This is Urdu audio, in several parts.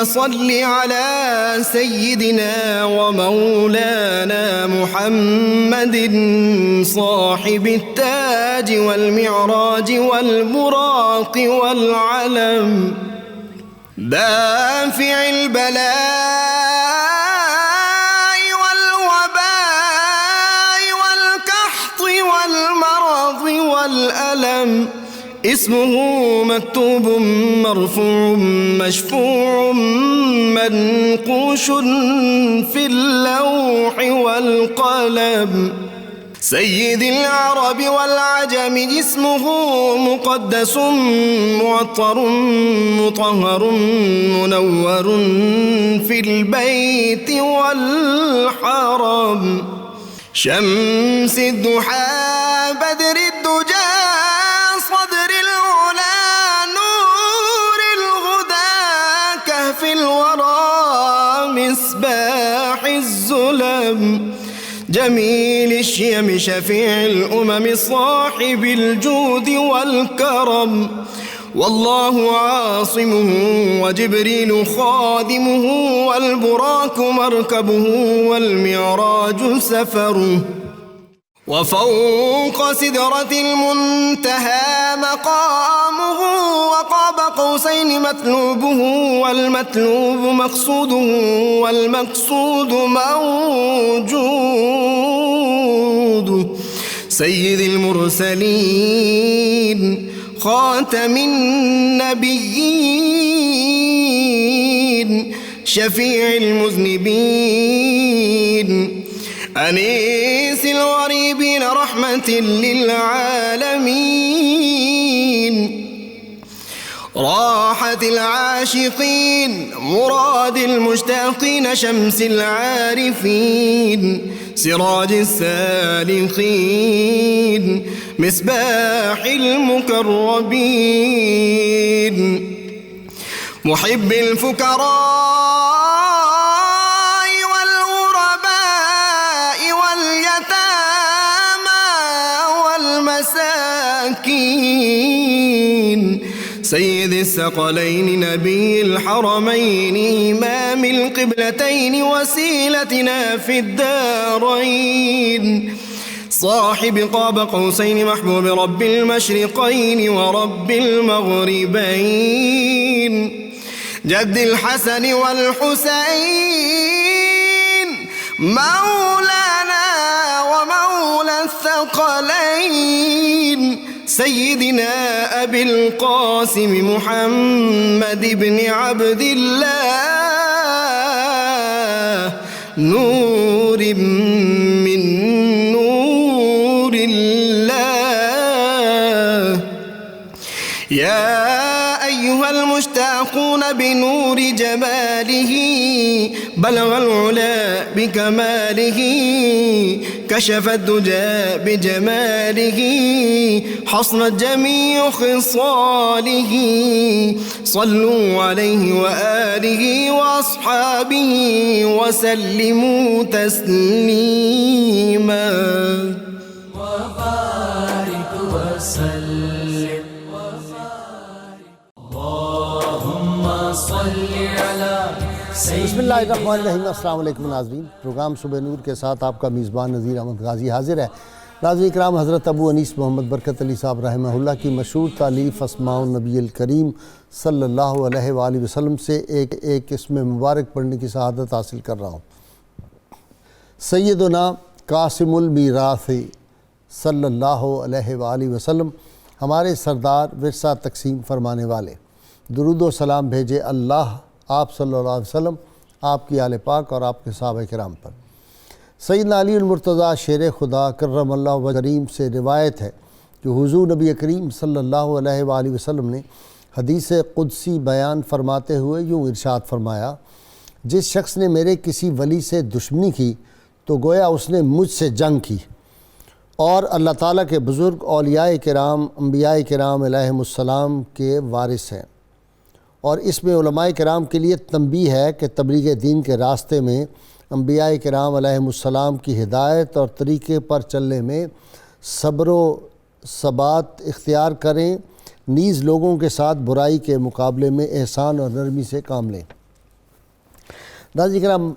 صل على سيدنا ومولانا محمد صاحب التاج والمعراج والبراق والعلم دافع البلاء والوباء والقحط والمرض والألم اسمه مكتوب مرفوع مشفوع منقوش في اللوح والقلم سيد العرب والعجم اسمه مقدس معطر مطهر منور في البيت والحرم شمس الضحى بدر الدجى صدر العلا نور الهدى كهف الورى مصباح الظلم جميل الشيم شفيع الأمم صاحب الجود والكرم والله عاصمه وجبريل خادمه والبراك مركبه والمعراج سفره وفوق سدرة المنتهى مقامه وقاب قوسين مطلوبه والمطلوب مقصوده والمقصود موجود سيد المرسلين خاتم النبيين شفيع المذنبين أنيس الغريبين رحمة للعالمين راحة العاشقين مراد المشتاقين شمس العارفين سراج السالخين مصباح المقربين محب الفقراء سيد الثقلين نبي الحرمين إمام القبلتين وسيلتنا في الدارين صاحب قاب قوسين محبوب رب المشرقين ورب المغربين جد الحسن والحسين مولانا ومولى الثقلين سيدنا أبي القاسم محمد بن عبد الله نور من نور الله يا أيها المشتاقون بنور جماله بلغ العلا بكماله كشف الدجى بجماله حصنت جميع خصاله صلوا عليه وآله وأصحابه وسلموا تسليما وبارك وسلم اللهم صل على بسم اللہ الرحمن الرحیم۔ السلام علیکم ناظرین، پروگرام صبح نور کے ساتھ آپ کا میزبان نذیر احمد غازی حاضر ہے۔ ناظرین کرام، حضرت ابو انیس محمد برکت علی صاحب رحمہ اللہ کی مشہور تالیف اسماء النبی الکریم صلی اللہ علیہ وآلہ وسلم سے ایک اسم مبارک پڑھنے کی سعادت حاصل کر رہا ہوں۔ سیدنا قاسم المیراث صلی اللہ علیہ وآلہ وسلم، ہمارے سردار ورثہ تقسیم فرمانے والے، درود و سلام بھیجے اللہ آپ صلی اللہ علیہ وسلم، آپ کی آل پاک اور آپ کے صحابہ کرام پر۔ سیدنا علی المرتضیٰ شیر خدا کرم اللہ وجہ کریم سے روایت ہے کہ حضور نبی کریم صلی اللہ علیہ وآلہ وسلم نے حدیث قدسی بیان فرماتے ہوئے یوں ارشاد فرمایا، جس شخص نے میرے کسی ولی سے دشمنی کی تو گویا اس نے مجھ سے جنگ کی۔ اور اللہ تعالیٰ کے بزرگ اولیاء کرام، انبیاء کرام علیہم السلام کے وارث ہیں، اور اس میں علماء کرام کے لیے تنبیہ ہے کہ تبلیغ دین کے راستے میں انبیاء کرام علیہم السلام کی ہدایت اور طریقے پر چلنے میں صبر و ثبات اختیار کریں، نیز لوگوں کے ساتھ برائی کے مقابلے میں احسان اور نرمی سے کام لیں۔ ناظرین کرام،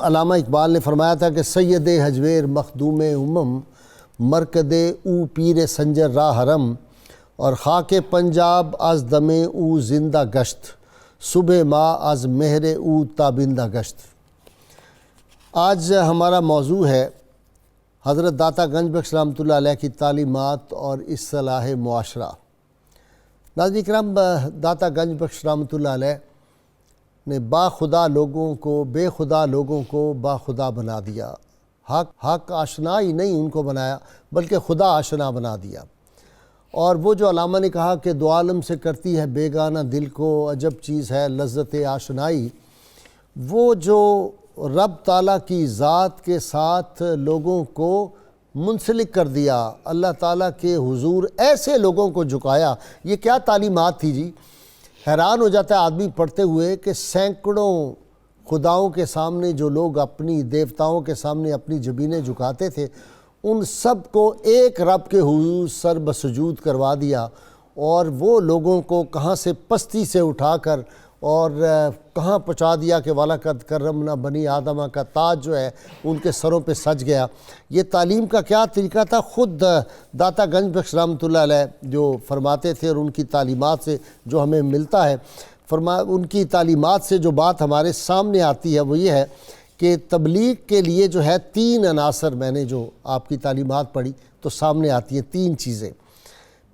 علامہ اقبال نے فرمایا تھا کہ سید حجویر مخدوم امم، مرکد او پیر سنجر راہ حرم، اور خاک پنجاب از دم او زندہ گشت، صبح ماہ از مہر او تابندہ گشت۔ آج ہمارا موضوع ہے حضرت داتا گنج بخش رحمۃ اللہ علیہ کی تعلیمات اور اصلاح معاشرہ۔ ناظرین کرام، داتا گنج بخش رحمۃ اللہ علیہ نے باخدا لوگوں کو، بے خدا لوگوں کو باخدا بنا دیا۔ حق آشنا ہی نہیں ان کو بنایا بلکہ خدا آشنا بنا دیا۔ اور وہ جو علامہ نے کہا کہ دو عالم سے کرتی ہے بیگانہ دل کو، عجب چیز ہے لذت آشنائی، وہ جو رب تعالیٰ کی ذات کے ساتھ لوگوں کو منسلک کر دیا، اللہ تعالیٰ کے حضور ایسے لوگوں کو جھکایا، یہ کیا تعلیمات تھی جی۔ حیران ہو جاتا ہے آدمی پڑھتے ہوئے کہ سینکڑوں خداؤں کے سامنے جو لوگ اپنی دیوتاؤں کے سامنے اپنی جبینیں جھکاتے تھے، ان سب کو ایک رب کے حضور سر بسجود کروا دیا، اور وہ لوگوں کو کہاں سے پستی سے اٹھا کر اور کہاں پہنچا دیا کہ وَلَقَدْ كَرَّمْنَا بنی آدمہ کا تاج جو ہے ان کے سروں پہ سج گیا۔ یہ تعلیم کا کیا طریقہ تھا، خود داتا گنج بخش رحمۃ اللہ علیہ جو فرماتے تھے، اور ان کی تعلیمات سے جو ہمیں ملتا ہے، ان کی تعلیمات سے جو بات ہمارے سامنے آتی ہے وہ یہ ہے کہ تبلیغ کے لیے جو ہے 3 عناصر، میں نے جو آپ کی تعلیمات پڑھی تو سامنے آتی ہیں 3 چیزیں۔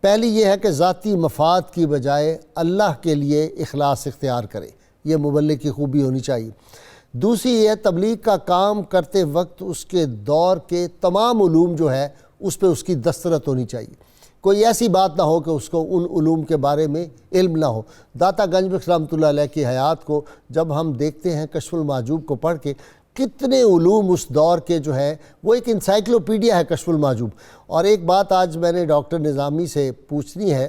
پہلی یہ ہے کہ ذاتی مفاد کی بجائے اللہ کے لیے اخلاص اختیار کرے، یہ مبلغ کی خوبی ہونی چاہیے۔ دوسری یہ ہے تبلیغ کا کام کرتے وقت اس کے دور کے تمام علوم جو ہے اس پہ اس کی دسترت ہونی چاہیے، کوئی ایسی بات نہ ہو کہ اس کو ان علوم کے بارے میں علم نہ ہو۔ داتا گنج بخش رحمۃ اللہ علیہ کی حیات کو جب ہم دیکھتے ہیں کشف المحجوب کو پڑھ کے، کتنے علوم اس دور کے جو ہے وہ ایک انسائکلوپیڈیا ہے کشف المحجوب۔ اور ایک بات آج میں نے ڈاکٹر نظامی سے پوچھنی ہے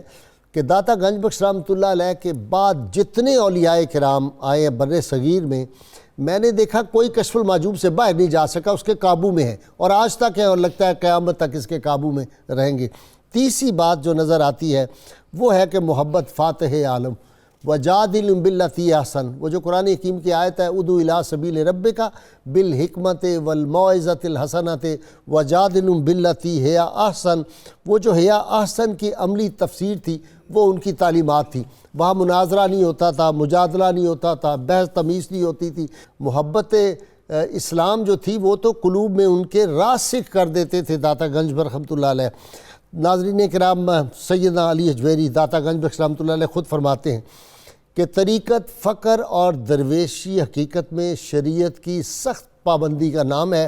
کہ داتا گنج بخش رحمۃ اللہ علیہ کے بعد جتنے اولیاء کرام آئے ہیں بر صغیر میں نے دیکھا کوئی کشف المحجوب سے باہر نہیں جا سکا، اس کے قابو میں ہے، اور آج تک ہے، اور لگتا ہے قیامت تک اس کے قابو میں رہیں گے۔ تیسری بات جو نظر آتی ہے وہ ہے کہ محبت فاتح عالم، وَجَادِلْهُم بِالَّتِي أَحْسَنُ، وہ جو قرآن حکیم کی آیت ہے، اُدْعُ إِلَىٰ سَبِيلِ رَبِّكَ بِالْحِکْمَةِ وَالْمَوْعِظَةِ الْحَسَنَةِ وَجَادِلْهُم بِالَّتِي هِيَ أَحْسَنُ، وہ جو ہیا احسن کی عملی تفسیر تھی وہ ان کی تعلیمات تھی۔ وہاں مناظرہ نہیں ہوتا تھا، مجادلہ نہیں ہوتا تھا، بحث تمیز نہیں ہوتی تھی۔ محبت اسلام جو تھی وہ تو قلوب میں ان کے راسخ کر دیتے تھے داتا گنج بخش رحمۃ اللہ علیہ۔ ناظرین کرام، سیدنا علی حجویری داتا گنج بخش رحمۃ اللہ علیہ خود فرماتے ہیں کہ طریقت فقر اور درویشی حقیقت میں شریعت کی سخت پابندی کا نام ہے۔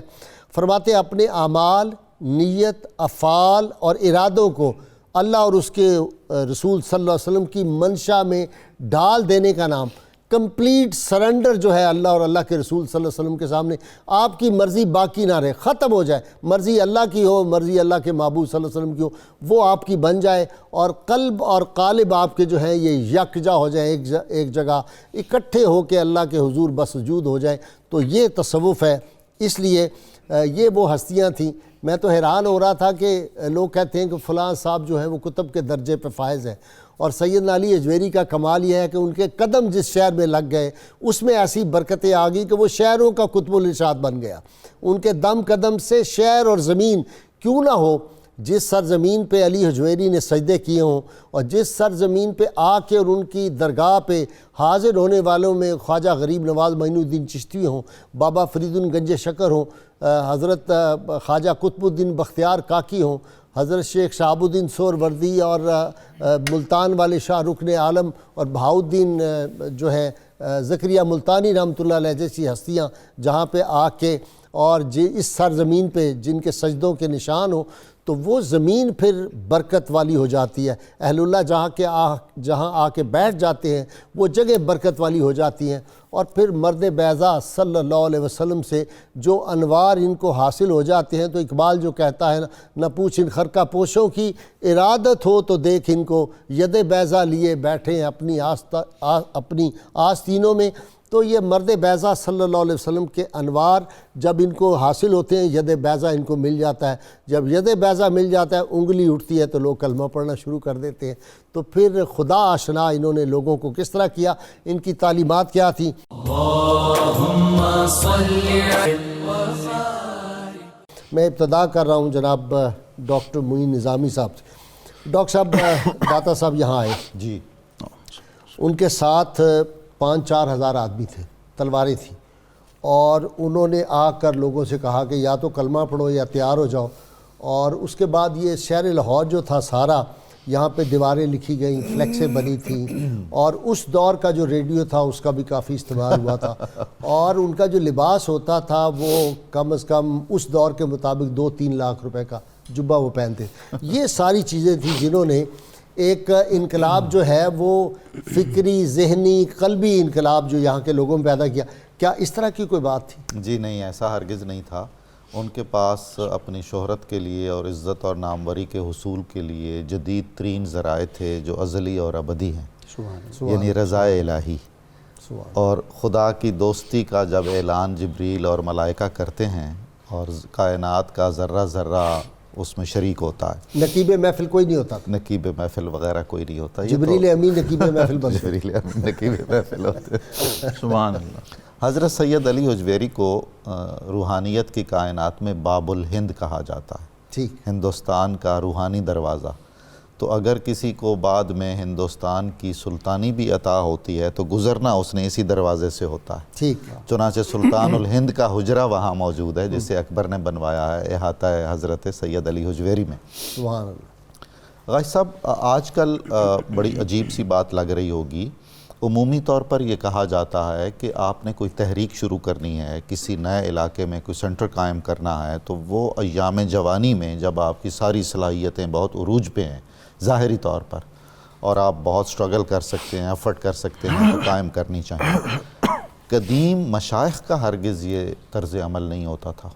فرماتے ہیں اپنے اعمال، نیت، افعال اور ارادوں کو اللہ اور اس کے رسول صلی اللہ علیہ وسلم کی منشا میں ڈال دینے کا نام، کمپلیٹ سرنڈر جو ہے اللہ اور اللہ کے رسول صلی اللہ علیہ وسلم کے سامنے، آپ کی مرضی باقی نہ رہے، ختم ہو جائے، مرضی اللہ کی ہو، مرضی اللہ کے معبود صلی اللہ علیہ وسلم کی ہو، وہ آپ کی بن جائے، اور قلب اور قالب آپ کے جو ہیں یہ یکجا ہو جائیں، ایک جگہ اکٹھے ہو کے اللہ کے حضور بسجود ہو جائیں، تو یہ تصوف ہے۔ اس لیے یہ وہ ہستیاں تھیں۔ میں تو حیران ہو رہا تھا کہ لوگ کہتے ہیں کہ فلاں صاحب جو ہیں وہ کتب کے درجے پہ فائز ہیں، اور سیدنا علی حجویری کا کمال یہ ہے کہ ان کے قدم جس شہر میں لگ گئے اس میں ایسی برکتیں آ گئی کہ وہ شہروں کا قطب الارشاد بن گیا۔ ان کے دم قدم سے شہر اور زمین کیوں نہ ہو، جس سرزمین پہ علی حجویری نے سجدے کیے ہوں، اور جس سرزمین پہ آ کے اور ان کی درگاہ پہ حاضر ہونے والوں میں خواجہ غریب نواز معین الدین چشتی ہوں، بابا فرید گنج شکر ہوں، حضرت خواجہ قطب الدین بختیار کاکی ہوں، حضرت شیخ شہاب الدین سہروردی، اور ملتان والے شاہ رکن عالم اور بہاؤالدین جو ہے زکریا ملتانی رحمۃ اللہ علیہ جیسی ہستیاں جہاں پہ آ کے اور اس سرزمین پہ جن کے سجدوں کے نشان ہوں، تو وہ زمین پھر برکت والی ہو جاتی ہے۔ اہل اللہ جہاں آ کے بیٹھ جاتے ہیں وہ جگہ برکت والی ہو جاتی ہیں، اور پھر مرد بیضا صلی اللہ علیہ وسلم سے جو انوار ان کو حاصل ہو جاتے ہیں، تو اقبال جو کہتا ہے نہ پوچھ ان خرقہ پوشوں کی ارادت ہو تو دیکھ ان کو، ید بیضا لیے بیٹھے ہیں اپنی آستینوں میں۔ تو یہ مرد بیضہ صلی اللہ علیہ وسلم کے انوار جب ان کو حاصل ہوتے ہیں، ید بیضہ ان کو مل جاتا ہے. جب ید بیضہ مل جاتا ہے، انگلی اٹھتی ہے تو لوگ کلمہ پڑھنا شروع کر دیتے ہیں. تو پھر خدا آشنا انہوں نے لوگوں کو کس طرح کیا، ان کی تعلیمات کیا تھیں. اللہم صلی میں ابتدا کر رہا ہوں جناب ڈاکٹر معین نظامی صاحب سے. ڈاکٹر صاحب، داتا صاحب یہاں آئے جی. ان کے ساتھ 5-4 ہزار آدمی تھے، تلواریں تھیں، اور انہوں نے آ کر لوگوں سے کہا کہ یا تو کلمہ پڑھو یا تیار ہو جاؤ. اور اس کے بعد یہ شہر لاہور جو تھا سارا، یہاں پہ دیواریں لکھی گئیں، فلیکسیں بنی تھیں، اور اس دور کا جو ریڈیو تھا اس کا بھی کافی استعمال ہوا تھا. اور ان کا جو لباس ہوتا تھا وہ کم از کم اس دور کے مطابق 2-3 لاکھ روپے کا جبہ وہ پہنتے. یہ ساری چیزیں تھیں جنہوں نے ایک انقلاب جو ہے وہ فکری، ذہنی، قلبی انقلاب جو یہاں کے لوگوں میں پیدا کیا. کیا اس طرح کی کوئی بات تھی؟ جی نہیں، ایسا ہرگز نہیں تھا. ان کے پاس اپنی شہرت کے لیے اور عزت اور ناموری کے حصول کے لیے جدید ترین ذرائع تھے جو ازلی اور ابدی ہیں، یعنی رضا الہی. اور خدا کی دوستی کا جب اعلان جبریل اور ملائکہ کرتے ہیں اور کائنات کا ذرہ ذرہ اس میں شریک ہوتا ہے. نقیب محفل کوئی نہیں ہوتا تھا، نقیب محفل وغیرہ کوئی نہیں ہوتا. جبریل امین نقیب محفل بن گئے. جبریل امین نقیب محفل ہوتے. سبحان اللہ. حضرت سید علی حجویری کو روحانیت کی کائنات میں باب الہند کہا جاتا ہے، ٹھیک. ہندوستان کا روحانی دروازہ. تو اگر کسی کو بعد میں ہندوستان کی سلطانی بھی عطا ہوتی ہے تو گزرنا اس نے اسی دروازے سے ہوتا ہے. ٹھیک. چنانچہ سلطان الہند کا حجرہ وہاں موجود ہے جسے اکبر نے بنوایا ہے، احاطہ ہے حضرت سید علی حجویری میں. سبحان اللہ. غازی صاحب، آج کل بڑی عجیب سی بات لگ رہی ہوگی. عمومی طور پر یہ کہا جاتا ہے کہ آپ نے کوئی تحریک شروع کرنی ہے، کسی نئے علاقے میں کوئی سنٹر قائم کرنا ہے، تو وہ ایام جوانی میں جب آپ کی ساری صلاحیتیں بہت عروج پہ ہیں ظاہری طور پر، اور آپ بہت سٹرگل کر سکتے ہیں، ایفرٹ کر سکتے ہیں، تو قائم کرنی چاہیے. قدیم مشائخ کا ہرگز یہ طرز عمل نہیں ہوتا تھا.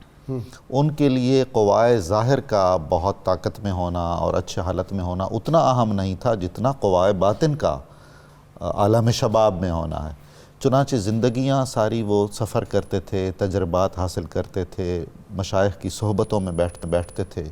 ان کے لیے قوائے ظاہر کا بہت طاقت میں ہونا اور اچھے حالت میں ہونا اتنا اہم نہیں تھا جتنا قوائے باطن کا عالم شباب میں ہونا ہے. چنانچہ زندگیاں ساری وہ سفر کرتے تھے، تجربات حاصل کرتے تھے، مشائخ کی صحبتوں میں بیٹھتے تھے،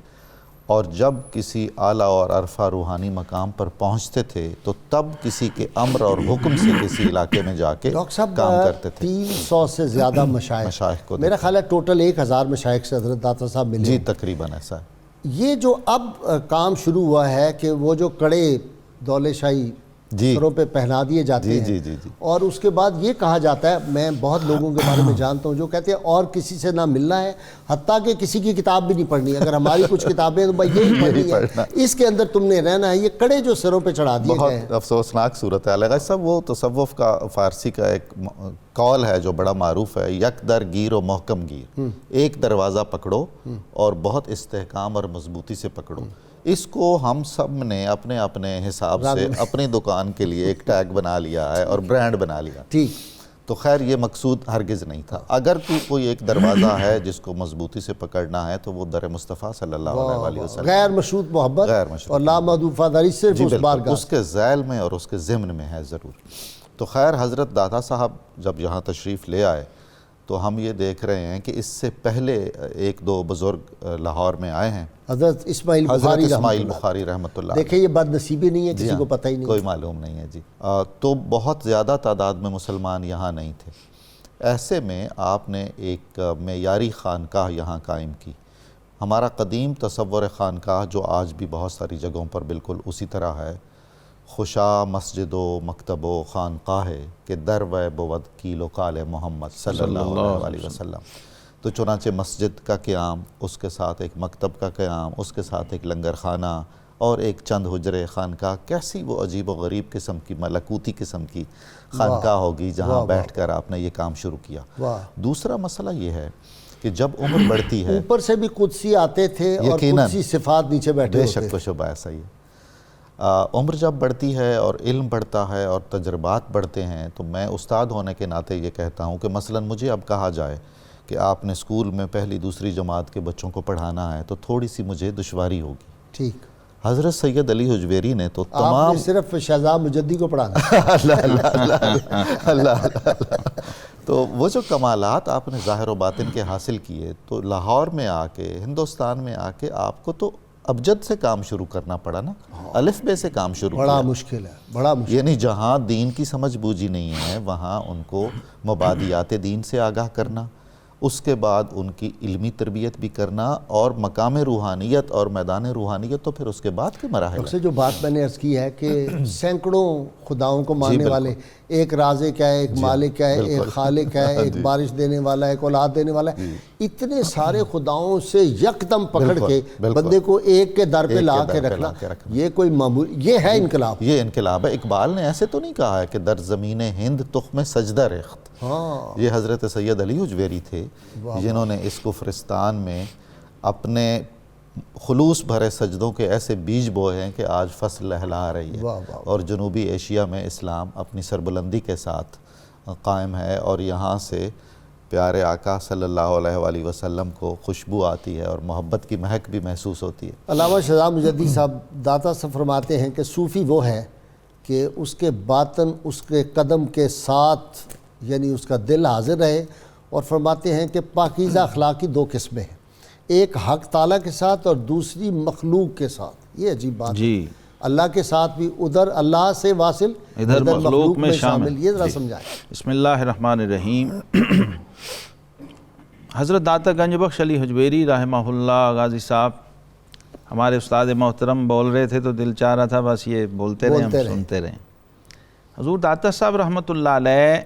اور جب کسی اعلیٰ اور عرفہ روحانی مقام پر پہنچتے تھے تو تب کسی کے امر اور حکم سے کسی علاقے میں جا کے ڈاکٹر صاحب، کام کرتے تھے. 300 سے زیادہ مشائخ کو میرا خیال ہے ٹوٹل 1000 مشائخ سے حضرت داتا صاحب ملے. جی تقریباً ایسا ہے. یہ جو اب کام شروع ہوا ہے کہ وہ جو کڑے دولے شاہی سروں پہ پہنا دیے جاتے ہیں، جی. اور اس کے بعد یہ کہا جاتا ہے، میں بہت لوگوں کے بارے میں جانتا ہوں جو کہتے ہیں اور کسی سے نہ ملنا ہے، حتیٰ کہ کسی کی کتاب بھی نہیں پڑھنی. اگر ہماری کچھ کتابیں تو بھائی یہی پڑھنی ہے، اس کے اندر تم نے رہنا ہے. یہ کڑے جو سروں پہ چڑھا دیے گئے ہیں، بہت افسوسناک صورت ہے. غازی صاحب، وہ تصوف کا فارسی کا ایک قول ہے جو بڑا معروف ہے، یک در گیر و محکم گیر. ایک دروازہ پکڑو اور بہت استحکام اور مضبوطی سے پکڑو. اس کو ہم سب نے اپنے اپنے حساب سے اپنی دکان کے لیے ایک ٹیگ بنا لیا ہے اور برانڈ بنا لیا. ٹھیک. تو خیر یہ مقصود ہرگز نہیں تھا. اگر کوئی ایک دروازہ ہے جس کو مضبوطی سے پکڑنا ہے تو وہ در مصطفیٰ صلی اللہ علیہ وسلم، غیر مشروط محبت اور لامحدود وفاداری صرف اس بارگاہ، اس کے ذیل میں اور اس کے ضمن میں ہے ضرور. تو خیر حضرت داتا صاحب جب یہاں تشریف لے آئے تو ہم یہ دیکھ رہے ہیں کہ اس سے پہلے 1-2 بزرگ لاہور میں آئے ہیں. حضرت اسماعیل بخاری رحمۃ اللہ. دیکھیں یہ بد نصیبی نہیں ہے، کسی کو پتہ ہی نہیں، کوئی معلوم نہیں ہے. جی تو بہت زیادہ تعداد میں مسلمان یہاں نہیں تھے. ایسے میں آپ نے ایک معیاری خانقاہ یہاں قائم کی. ہمارا قدیم تصور خانقاہ جو آج بھی بہت ساری جگہوں پر بالکل اسی طرح ہے، خوشا مسجد و مکتب و خانقاہ کہ در و بود کیل و کال محمد صلی اللہ علیہ وسلم. تو چنانچہ مسجد کا قیام، اس کے ساتھ ایک مکتب کا قیام، اس کے ساتھ ایک لنگر خانہ اور ایک چند حجرے خانقاہ. کیسی وہ عجیب و غریب قسم کی ملکوتی قسم کی خانقاہ ہوگی جہاں بیٹھ کر آپ نے یہ کام شروع کیا. دوسرا مسئلہ یہ ہے کہ جب عمر بڑھتی ہے، اوپر سے بھی قدسی آتے تھے اور قدسی صفات نیچے بیٹھے ہوتے. بے شک و شبہ ایسا ہی ہے. عمر جب بڑھتی ہے اور علم بڑھتا ہے اور تجربات بڑھتے ہیں تو میں استاد ہونے کے ناطے یہ کہتا ہوں کہ مثلا مجھے اب کہا جائے کہ آپ نے اسکول میں 1لی 2ری جماعت کے بچوں کو پڑھانا ہے تو تھوڑی سی مجھے دشواری ہوگی. ٹھیک. حضرت سید علی حجویری نے تو آپ تمام نے صرف شہزاد مجدی کو پڑھانا اللہ اللہ اللہ اللہ اللہ، تو وہ جو کمالات آپ نے ظاہر و باطن کے حاصل کیے، تو لاہور میں آ کے، ہندوستان میں آ کے آپ کو تو ابجد سے کام شروع کرنا پڑا نا، الف بے سے کام شروع بڑا کیا، مشکل ہے، بڑا مشکل. یعنی جہاں دین کی سمجھ بوجھی نہیں ہے وہاں ان کو مبادیات دین سے آگاہ کرنا، اس کے بعد ان کی علمی تربیت بھی کرنا، اور مقام روحانیت اور میدان روحانیت تو پھر اس کے بعد کے مراحل سے جو بات میں نے عرض کی ہے کہ سینکڑوں خداؤں کو ماننے بالکل. والے، ایک رازق ہے، ایک مالک ہے، ایک خالق ہے، ایک بارش دینے والا ہے، ایک اولاد دینے والا ہے، اتنے سارے خداؤں سے یکدم پکڑ کے بندے کو ایک کے در پہ لا کے رکھنا، یہ کوئی معمول، یہ ہے انقلاب. یہ انقلاب ہے. اقبال نے ایسے تو نہیں کہا ہے کہ در زمین ہند تخم سجدہ ریخت. یہ حضرت سید علی حجویری تھے جنہوں نے اس کفرستان میں اپنے خلوص بھرے سجدوں کے ایسے بیج بوئے ہیں کہ آج فصل لہلا رہی ہے، اور جنوبی ایشیا میں اسلام اپنی سربلندی کے ساتھ قائم ہے، اور یہاں سے پیارے آقا صلی اللہ علیہ وآلہ وسلم کو خوشبو آتی ہے اور محبت کی مہک بھی محسوس ہوتی ہے. علامہ شہزاد مجدی صاحب داتا سے فرماتے ہیں کہ صوفی وہ ہے کہ اس کے باطن اس کے قدم کے ساتھ، یعنی اس کا دل حاضر رہے، اور فرماتے ہیں کہ پاکیزہ اخلاق کی دو قسمیں ہیں، ایک حق تعالیٰ کے ساتھ اور دوسری مخلوق کے ساتھ. یہ عجیب بات ہے، اللہ کے ساتھ بھی ادھر اللہ سے واصل، ادھر مخلوق میں شامل. یہ ذرا سمجھائیں. بسم اللہ الرحمن الرحیم. حضرت داتا گنج بخش علی حجویری رحمہ اللہ غازی صاحب ہمارے استاد محترم بول رہے تھے تو دل چاہ رہا تھا بس یہ بولتے رہیں، ہم سنتے رہیں. حضور داتا صاحب رحمۃ اللہ علیہ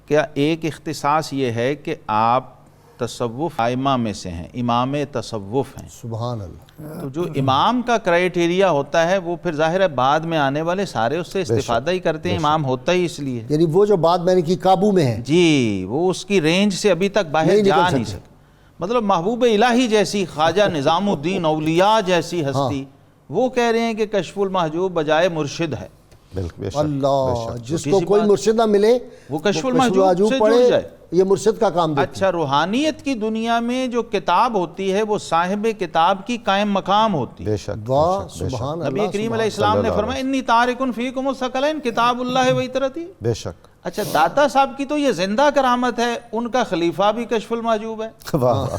کا ایک اختصاص یہ ہے کہ آپ تصوف ائمہ میں سے ہیں، امام تصوف ہیں. سبحان اللہ. تو جو امام کا کرائیٹیریا ہوتا ہے وہ پھر ظاہر ہے بعد میں آنے والے سارے اس سے استفادہ ہی کرتے ہیں، امام ہوتا ہی اس لیے. یعنی وہ جو بات میں نے کی قابو میں ہے، جی وہ اس کی رینج سے ابھی تک باہر جا نہیں سکتے. مطلب محبوب الہی جیسی، خواجہ نظام الدین اولیاء جیسی ہستی، وہ کہہ رہے ہیں کہ کشف المحجوب بجائے مرشد ہے. اللہ، جس کو کوئی مرشد نہ ملے وہ کشف المحجوب سے جڑ جائے، یہ مرشد کا کام دیتا ہے. اچھا، روحانیت کی دنیا میں جو کتاب ہوتی ہے وہ صاحب کتاب کی قائم مقام ہوتی ہے. بے شک. واہ سبحان اللہ. نبی کریم علیہ السلام نے فرمایا انی تارکن فیکم الثقلین کتاب اللہ و اطرتی. بے شک. اچھا، داتا صاحب کی تو یہ زندہ کرامت ہے، ان کا خلیفہ بھی کشف المحجوب ہے،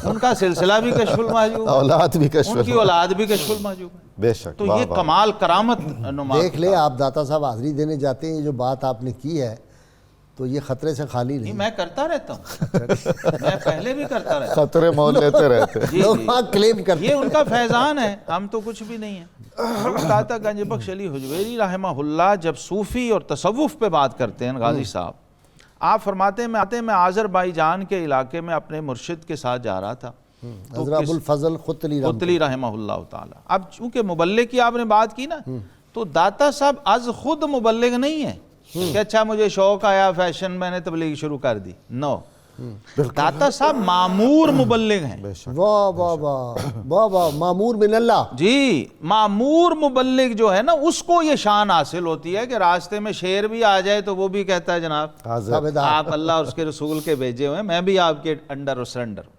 ان کا سلسلہ بھی کشف المحجوب ہے، اولاد بھی کشف ان کی اولاد بھی کشف المحجوب ہے. بے شک. تو یہ کمال کرامت نما. دیکھ لیں آپ داتا صاحب حاضری دینے جاتے ہیں، یہ جو بات آپ نے کی ہے تو یہ خطرے سے خالی نہیں. میں کرتا رہتا ہوں، میں پہلے بھی کرتا رہتا خطرے مول لیتے رہتے ہیں. لوگ کلیم کرتے یہ ان کا فیضان ہے، ہم تو کچھ بھی نہیں ہیں. داتا گنج بخش علی حجویری رحمہ اللہ جب صوفی اور تصوف پہ بات کرتے ہیں غازی صاحب، آپ فرماتے ہیں میں آذربائیجان کے علاقے میں اپنے مرشد کے ساتھ جا رہا تھا، حضرت ابو الفضل خطلی رحمہ اللہ تعالی. اب چونکہ مبلغ کی آپ نے بات کی نا، تو داتا صاحب از خود مبلغ نہیں ہے کہ اچھا مجھے شوق آیا فیشن میں نے تبلیغ شروع کر دی. نو، داتا صاحب معمور مبلغ ہیں. واہ واہ واہ واہ واہ، معمور من اللہ. جی، معمور مبلغ جو ہے نا اس کو یہ شان حاصل ہوتی ہے کہ راستے میں شیر بھی آ جائے تو وہ بھی کہتا ہے جناب آپ اللہ اور اس کے رسول کے بھیجے ہوئے ہیں، میں بھی آپ کے انڈر اور سرنڈر.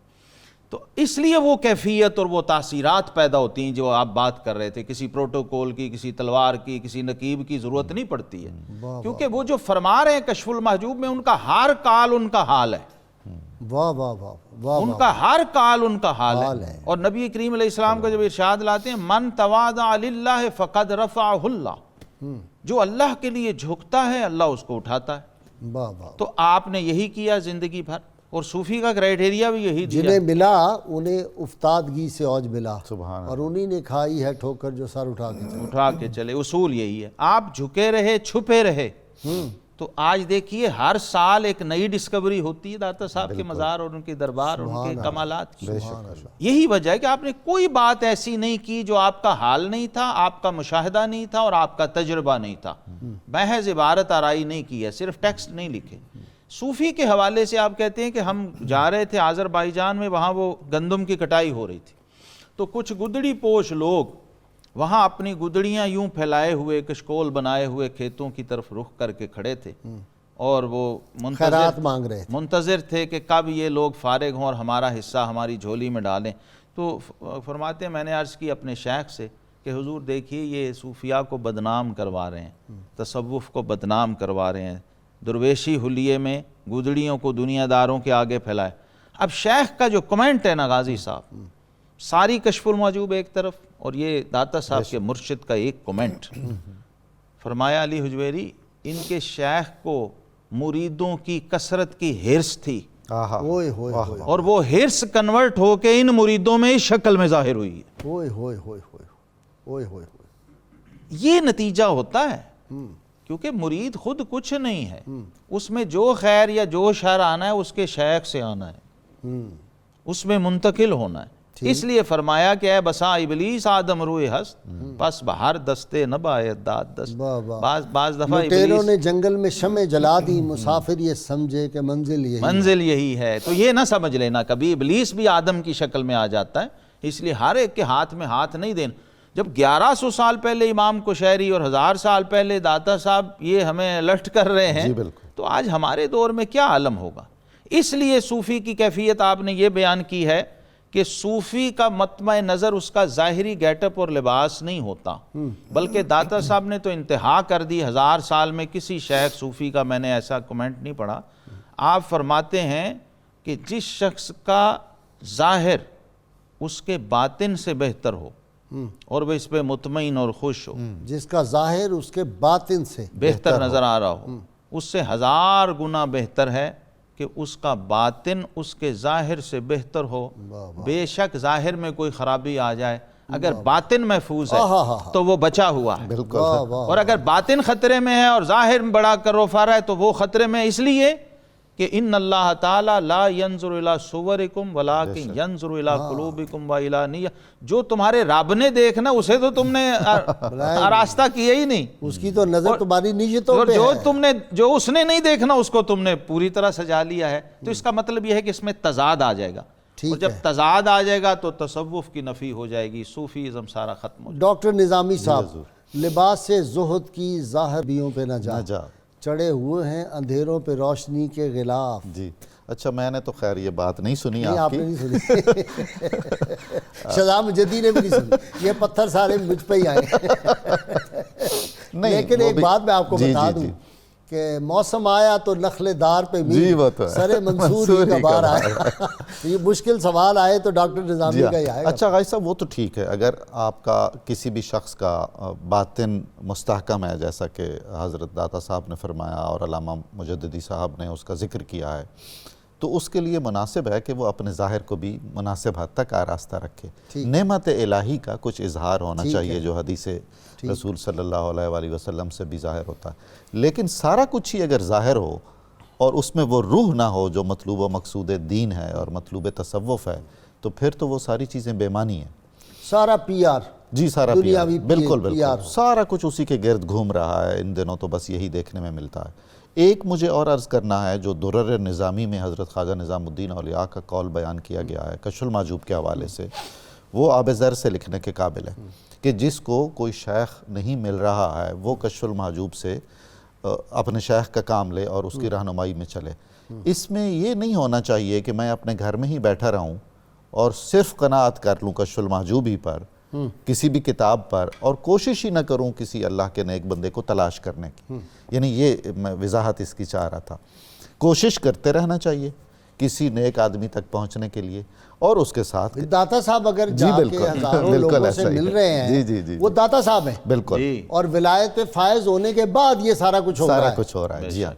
تو اس لیے وہ کیفیت اور وہ تاثیرات پیدا ہوتی ہیں جو آپ بات کر رہے تھے. کسی پروٹوکول کی، کسی تلوار کی، کسی نقیب کی ضرورت نہیں پڑتی ہے، کیونکہ وہ جو فرما رہے ہیں کشف المحجوب میں ان کا ہر کال ان کا حال ہے. واہ واہ واہ واہ، ان کا ہر کال ان کا حال ہے. اور نبی کریم علیہ السلام کا جب ارشاد لاتے ہیں من تواضع للہ فقد رفعہ اللہ، جو اللہ کے لیے جھکتا ہے اللہ اس کو اٹھاتا ہے. واہ واہ. تو آپ نے یہی کیا زندگی بھر، اور صوفی کا کرائیٹیریا بھی یہی دیا. جنہیں ملا انہیں افتادگی سے اوج ملا، سبحان اور انہی نے کھائی ہے ٹھوکر جو سر اٹھا کے چلے. اصول یہی ہے، آپ جھکے رہے، چھپے رہے. تو آج دیکھیے ہر سال ایک نئی ڈسکوری ہوتی ہے داتا صاحب کے مزار اور ان کے دربار اور ان کے کمالات کی. یہی وجہ ہے کہ آپ نے کوئی بات ایسی نہیں کی جو آپ کا حال نہیں تھا، آپ کا مشاہدہ نہیں تھا اور آپ کا تجربہ نہیں تھا. محض عبارت آرائی نہیں کی ہے، صرف ٹیکسٹ نہیں لکھے. صوفی کے حوالے سے آپ کہتے ہیں کہ ہم جا رہے تھے آذربائیجان میں، وہاں وہ گندم کی کٹائی ہو رہی تھی، تو کچھ گدڑی پوش لوگ وہاں اپنی گدڑیاں یوں پھیلائے ہوئے کشکول بنائے ہوئے کھیتوں کی طرف رخ کر کے کھڑے تھے، اور وہ خیرات مانگ رہے تھے، منتظر تھے کہ کب یہ لوگ فارغ ہوں اور ہمارا حصہ ہماری جھولی میں ڈالیں. تو فرماتے ہیں میں نے عرض کی اپنے شیخ سے کہ حضور دیکھیے یہ صوفیاء کو بدنام کروا رہے ہیں، تصوف کو بدنام کروا رہے ہیں، درویشی حلیے میں گدڑیوں کو دنیا داروں کے آگے پھیلائے۔ اب شیخ کا جو کمنٹ ہے نا غازی صاحب، ساری کشف المحجوب ایک طرف اور یہ داتا صاحب کے مرشد کا ایک کمنٹ، فرمایا علی حجویری ان کے شیخ کو مریدوں کی کثرت کی ہرس تھی، ہوئے ہوئے ہوئے اور وہ ہرس کنورٹ ہو کے ان مریدوں میں اس شکل میں ظاہر ہوئی ہے۔ ہوئے ہوئے ہوئے ہوئے ہوئے ہوئے یہ نتیجہ ہوتا ہے، کیونکہ مرید خود کچھ نہیں ہے، اس میں جو خیر یا جو شر آنا ہے اس کے شیخ سے آنا ہے، اس میں منتقل ہونا ہے۔ اس لیے فرمایا کہ اے بسا ابلیس آدم روئے ہست، پس بہر دستے نبایت داد دست۔ بعض دفعہ لٹیروں نے جنگل میں شمع جلا دی، مسافر یہ سمجھے کہ منزل یہی ہے۔ تو یہ نہ سمجھ لینا کبھی ابلیس بھی آدم کی شکل میں آ جاتا ہے، اس لیے ہر ایک کے ہاتھ میں ہاتھ نہیں دینا۔ جب 1100 سال پہلے امام کشیری اور 1000 سال پہلے داتا صاحب یہ ہمیں الرٹ کر رہے ہیں، تو آج ہمارے دور میں کیا عالم ہوگا۔ اس لیے صوفی کی کیفیت آپ نے یہ بیان کی ہے کہ صوفی کا مطمع نظر اس کا ظاہری گیٹ اپ اور لباس نہیں ہوتا، بلکہ داتا صاحب نے تو انتہا کر دی۔ 1000 سال میں کسی شیخ صوفی کا میں نے ایسا کمنٹ نہیں پڑھا۔ آپ فرماتے ہیں کہ جس شخص کا ظاہر اس کے باطن سے بہتر ہو اور وہ اس پہ مطمئن اور خوش ہو، جس کا ظاہر اس کے باطن سے بہتر نظر آ رہا ہو، اس سے 1000 گنا بہتر ہے کہ اس کا باطن اس کے ظاہر سے بہتر ہو۔ بے شک ظاہر میں کوئی خرابی آ جائے، اگر باطن محفوظ ہے تو وہ بچا ہوا ہے، اور اگر باطن خطرے میں ہے اور ظاہر بڑا کروفارا ہے تو وہ خطرے میں اس لیے کہ ان اللہ تعالی لا ینظر الی صورکم ولکن ینظر الی قلوبکم و الی نیہ۔ جو تمہارے رب نے دیکھنا اسے تو تم نے آراستہ کیا ہی نہیں، اس کی تو نظر تمہاری نیتوں پہ ہے، جو اس نے نہیں دیکھنا اس کو تم نے پوری طرح سجا لیا ہے۔ تو اس کا مطلب یہ ہے کہ اس میں تضاد آ جائے گا، اور جب تضاد آ جائے گا تو تصوف کی نفی ہو جائے گی، صوفیزم سارا ختم ہو جائے گا۔ ڈاکٹر نظامی صاحب، لباس سے زہد کی ظاہر بیوں پہ نہ جا، چڑھے ہوئے ہیں اندھیروں پہ روشنی کے غلاف۔ جی اچھا، میں نے تو خیر یہ بات نہیں سنی آپ نے نہیں سنی، شہزاد مجدی نے بھی نہیں سنی، یہ پتھر سارے مجھ پہ ہی آئے۔ لیکن ایک بات میں آپ کو بتا دوں کہ موسم آیا تو نخل دار پہ سر منصور ہی کا بار آیا۔ یہ مشکل سوال آئے تو ڈاکٹر نظامی کا ہی آئے گا۔ اچھا غازی صاحب، وہ تو ٹھیک ہے، اگر آپ کا کسی بھی شخص کا باطن مستحکم ہے جیسا کہ حضرت داتا صاحب نے فرمایا اور علامہ مجددی صاحب نے اس کا ذکر کیا ہے، تو اس کے لیے مناسب ہے کہ وہ اپنے ظاہر کو بھی مناسب حد تک آراستہ رکھے۔ نعمت الہی کا کچھ اظہار ہونا چاہیے جو حدیث رسول صلی اللہ علیہ وآلہ وسلم سے بھی ظاہر ہوتا ہے، لیکن سارا کچھ ہی اگر ظاہر ہو اور اس میں وہ روح نہ ہو جو مطلوب و مقصود دین ہے اور مطلوب تصوف ہے، تو پھر تو وہ ساری چیزیں بے معنی ہیں۔ سارا پی آر، جی سارا پی آر، بالکل سارا کچھ اسی کے گرد گھوم رہا ہے ان دنوں، تو بس یہی دیکھنے میں ملتا ہے۔ ایک مجھے اور عرض کرنا ہے، جو درر نظامی میں حضرت خواجہ نظام الدین اولیاء کا قول بیان کیا گیا ہے کشف المحجوب کے حوالے سے، وہ آب زر سے لکھنے کے قابل ہے کہ جس کو کوئی شیخ نہیں مل رہا ہے وہ کشف المحجوب سے اپنے شیخ کا کام لے اور اس کی رہنمائی میں چلے۔ اس میں یہ نہیں ہونا چاہیے کہ میں اپنے گھر میں ہی بیٹھا رہوں اور صرف قناعت کر لوں کشف المحجوب ہی پر، کسی بھی کتاب پر، اور کوشش ہی نہ کروں کسی اللہ کے نیک بندے کو تلاش کرنے کی۔ یعنی یہ میں وضاحت اس کی چاہ رہا تھا، کوشش کرتے رہنا چاہیے کسی نیک آدمی تک پہنچنے کے لیے، اور اس کے ساتھ داتا صاحب اگر جا کے ہزاروں لوگوں سے مل رہے ہیں، وہ داتا صاحب ہیں بالکل، اور ولایت پہ فائز ہونے کے بعد یہ سارا کچھ ہو رہا ہے۔ جی ہاں،